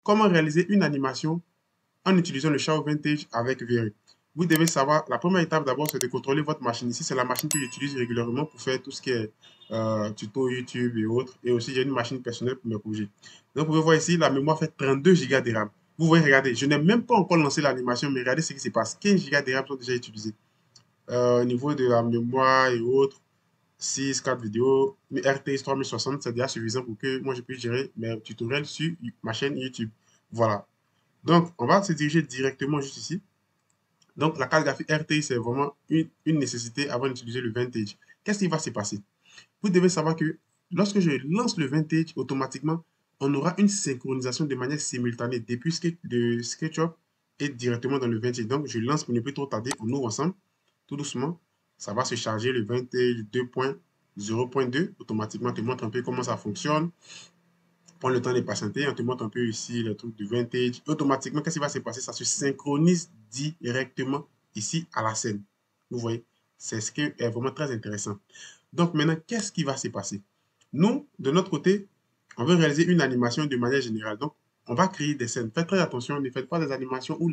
comment réaliser une animation en utilisant le Shower Vintage avec V-Ray. Vous devez savoir, la première étape d'abord, c'est de contrôler votre machine. Ici, c'est la machine que j'utilise régulièrement pour faire tout ce qui est tuto YouTube et autres. Et aussi, j'ai une machine personnelle pour mes projets. Donc, vous pouvez voir ici, la mémoire fait 32 Go de RAM. Vous voyez, regardez, je n'ai même pas encore lancé l'animation, mais regardez ce qui se passe. 15 Go de RAM sont déjà utilisés. Au niveau de la mémoire et autres, 6, 4 vidéos, une RTX 3060, c'est déjà suffisant pour que moi je puisse gérer mes tutoriels sur ma chaîne YouTube. Voilà. Donc, on va se diriger directement juste ici. Donc, la carte graphique RTX, c'est vraiment une nécessité avant d'utiliser le Vintage. Qu'est-ce qui va se passer? Vous devez savoir que lorsque je lance le Vintage, automatiquement, on aura une synchronisation de manière simultanée depuis le SketchUp et directement dans le Vintage. Donc, je lance pour ne plus trop tarder. On ouvre ensemble, tout doucement. Ça va se charger le Vintage 2.0.2. Automatiquement, on te montre un peu comment ça fonctionne. Prends le temps de patienter, on te montre un peu ici le truc du Vintage. Automatiquement, qu'est-ce qui va se passer? Ça se synchronise directement ici à la scène. Vous voyez, c'est ce qui est vraiment très intéressant. Donc maintenant, qu'est-ce qui va se passer? Nous, de notre côté, on veut réaliser une animation de manière générale. Donc, on va créer des scènes. Faites très attention, ne faites pas des animations où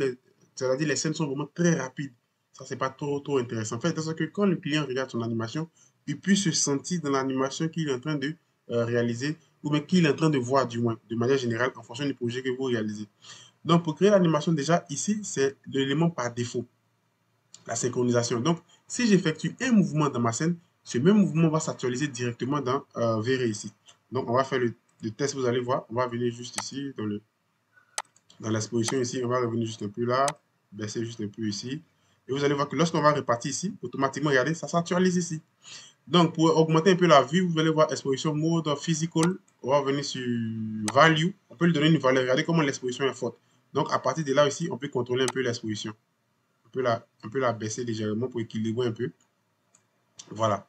c'est-à-dire les scènes sont vraiment très rapides. Ça, c'est pas trop intéressant. Faites attention que quand le client regarde son animation, il puisse se sentir dans l'animation qu'il est en train de réaliser ou bien qu'il est en train de voir du moins, de manière générale, en fonction du projet que vous réalisez. Donc, pour créer l'animation, déjà, ici, c'est l'élément par défaut, la synchronisation. Donc, si j'effectue un mouvement dans ma scène, ce même mouvement va s'actualiser directement dans V-Ray ici. Donc, on va faire le test, vous allez voir. On va venir juste ici, dans l'exposition ici, on va revenir juste un peu là, baisser juste un peu ici. Et vous allez voir que lorsqu'on va répartir ici, automatiquement, regardez, ça s'actualise ici. Donc, pour augmenter un peu la vue, vous allez voir exposition mode physical. On va venir sur value. On peut lui donner une valeur. Regardez comment l'exposition est forte. Donc, à partir de là aussi, on peut contrôler un peu l'exposition. On peut la baisser légèrement pour équilibrer un peu. Voilà.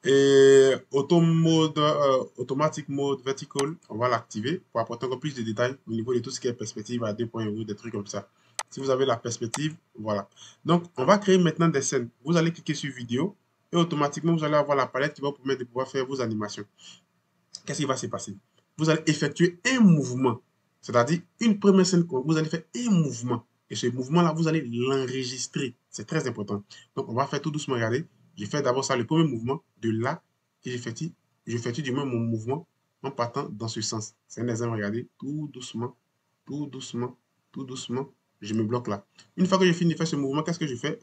Et automatic mode vertical, on va l'activer pour apporter encore plus de détails au niveau de tout ce qui est perspective à 2.0, des trucs comme ça. Si vous avez la perspective, voilà. Donc, on va créer maintenant des scènes. Vous allez cliquer sur vidéo et automatiquement, vous allez avoir la palette qui va vous permettre de pouvoir faire vos animations. Qu'est-ce qui va se passer? Vous allez effectuer un mouvement, c'est-à-dire une première scène, vous allez faire un mouvement. Et ce mouvement-là, vous allez l'enregistrer. C'est très important. Donc, on va faire tout doucement. Regardez, je fais d'abord ça, le premier mouvement, de là, et j'effectue du moins mon mouvement en partant dans ce sens. C'est un exemple, regardez, tout doucement, tout doucement, tout doucement, je me bloque là. Une fois que j'ai fini de faire ce mouvement, qu'est-ce que je fais?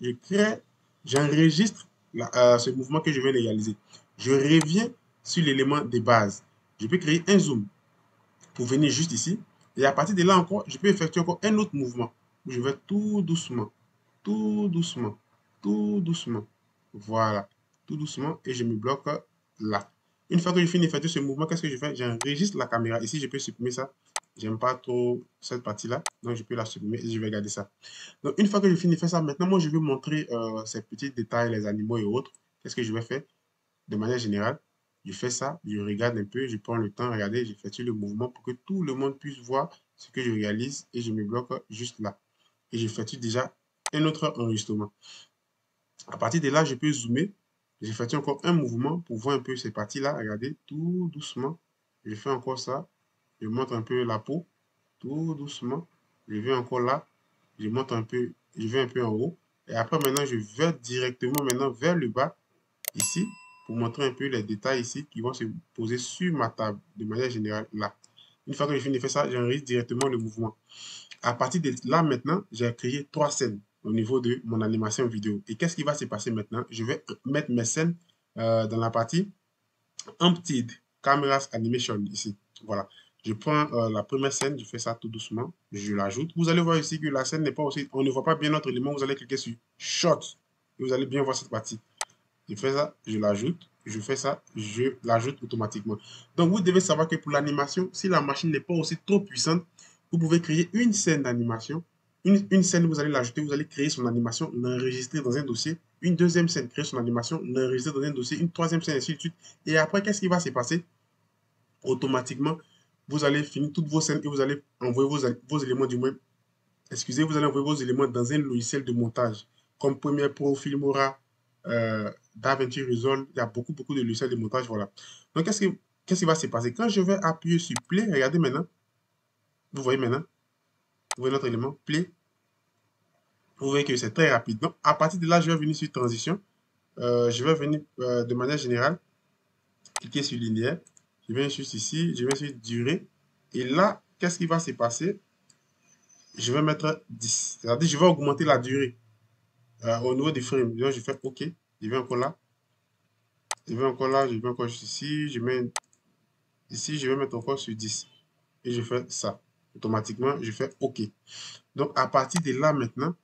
J'enregistre ce mouvement que je viens de réaliser. Je reviens sur l'élément de base. Je peux créer un zoom pour venir juste ici. Et à partir de là encore, je peux effectuer encore un autre mouvement. Je vais tout doucement, tout doucement, tout doucement. Voilà, tout doucement. Et je me bloque là. Une fois que je finis d'effectuer ce mouvement, qu'est-ce que je fais? J'enregistre la caméra. Ici, je peux supprimer ça. J'aime pas trop cette partie-là. Donc, je peux la supprimer et je vais garder ça. Donc, une fois que je finis de faire ça, maintenant, moi, je vais montrer ces petits détails, les animaux et autres. Qu'est-ce que je vais faire? De manière générale, je fais ça, je regarde un peu, je prends le temps, regardez, j'effectue le mouvement pour que tout le monde puisse voir ce que je réalise et je me bloque juste là. Et j'effectue déjà un autre enregistrement. À partir de là, je peux zoomer. J'effectue encore un mouvement pour voir un peu ces parties-là. Regardez, tout doucement. Je fais encore ça. Je monte un peu la peau. Tout doucement. Je vais encore là. Je monte un peu. Je vais un peu en haut. Et après, maintenant, je vais directement maintenant vers le bas. Ici, pour montrer un peu les détails ici qui vont se poser sur ma table de manière générale là. Une fois que j'ai fini de faire ça, j'enregistre directement le mouvement. À partir de là maintenant, j'ai créé 3 scènes au niveau de mon animation vidéo. Et qu'est-ce qui va se passer maintenant? Je vais mettre mes scènes dans la partie Emptied Cameras Animation ici. Voilà. Je prends la première scène, je fais ça tout doucement, je l'ajoute. Vous allez voir ici que la scène n'est pas aussi, on ne voit pas bien notre élément, vous allez cliquer sur Shot et vous allez bien voir cette partie. Je fais ça, je l'ajoute. Je fais ça, je l'ajoute automatiquement. Donc, vous devez savoir que pour l'animation, si la machine n'est pas aussi trop puissante, vous pouvez créer une scène d'animation. Une scène, vous allez l'ajouter, vous allez créer son animation, l'enregistrer dans un dossier. Une deuxième scène, créer son animation, l'enregistrer dans un dossier. Une troisième scène, ainsi de suite. Et après, qu'est-ce qui va se passer? Automatiquement, vous allez finir toutes vos scènes et vous allez envoyer vos éléments du moins. Excusez, vous allez envoyer vos éléments dans un logiciel de montage comme Premiere Pro, Filmora, DaVinci Resolve. Il y a beaucoup de logiciels de montage. Voilà. Donc, qu'est-ce qui va se passer? Quand je vais appuyer sur Play, regardez maintenant. Vous voyez maintenant, Vous voyez notre élément play. Vous voyez que c'est très rapide. Donc, à partir de là, je vais venir sur transition. Je vais venir de manière générale, cliquer sur linéaire. Je viens juste ici, je vais sur durée. Et là, qu'est-ce qui va se passer? Je vais mettre 10. C'est-à-dire, je vais augmenter la durée au niveau des frames. Donc, je fais OK. Je vais encore là. Je vais encore là. Je vais encore juste ici. Je mets ici, je vais mettre encore sur 10. Et je fais ça. Automatiquement, je fais OK. Donc, à partir de là, maintenant,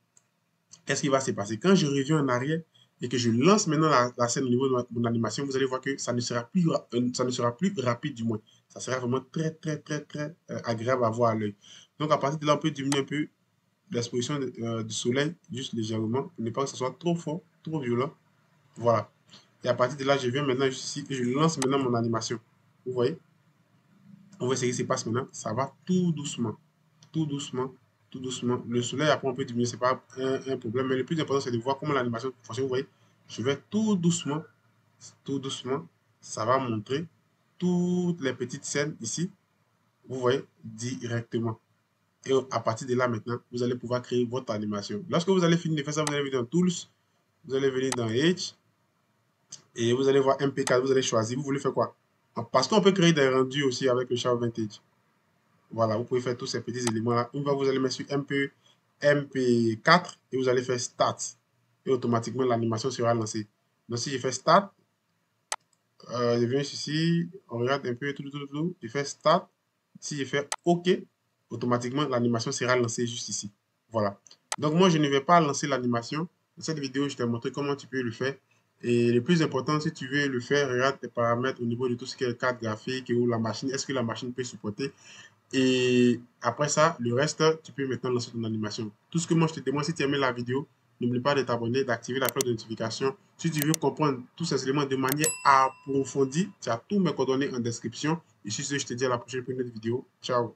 qu'est-ce qui va se passer? Quand je reviens en arrière et que je lance maintenant la scène au niveau de mon animation, vous allez voir que ça ne sera plus, ça ne sera plus rapide du moins. Ça sera vraiment très, très, très, très agréable à voir à l'œil. Donc, à partir de là, on peut diminuer un peu l'exposition du soleil, juste légèrement, pour ne pas que ce soit trop fort, trop violent. Voilà. Et à partir de là, je viens maintenant ici et je lance maintenant mon animation. Vous voyez? On voit ce qui se passe maintenant. Ça va tout doucement. Tout doucement. Tout doucement. Le soleil, après, on peut diminuer. Ce n'est pas un problème. Mais le plus important, c'est de voir comment l'animation fonctionne. Vous voyez? Je vais tout doucement. Tout doucement. Ça va montrer toutes les petites scènes ici. Vous voyez? Directement. Et à partir de là, maintenant, vous allez pouvoir créer votre animation. Lorsque vous allez finir de faire ça, vous allez venir dans Tools. Vous allez venir dans Edge. Et vous allez voir MP4. Vous allez choisir. Vous voulez faire quoi? Parce qu'on peut créer des rendus aussi avec le Sharp Vintage. Voilà, vous pouvez faire tous ces petits éléments-là. Une fois que vous allez mettre sur MP4 et vous allez faire Start. Et automatiquement, l'animation sera lancée. Donc, si je fais Start, je viens ici, on regarde un peu, je fais Start. Si je fais OK, automatiquement, l'animation sera lancée juste ici. Voilà. Donc, moi, je ne vais pas lancer l'animation. Dans cette vidéo, je t'ai montré comment tu peux le faire. Et le plus important, si tu veux le faire, regarde tes paramètres au niveau de tout ce qui est carte graphique ou la machine. Est-ce que la machine peut supporter? Et après ça, le reste, tu peux maintenant lancer ton animation. Tout ce que moi je te demande, si tu as aimé la vidéo, n'oublie pas de t'abonner, d'activer la cloche de notification. Si tu veux comprendre tous ces éléments de manière approfondie, tu as tous mes coordonnées en description. Et sur ce, je te dis à la prochaine pour une autre vidéo. Ciao.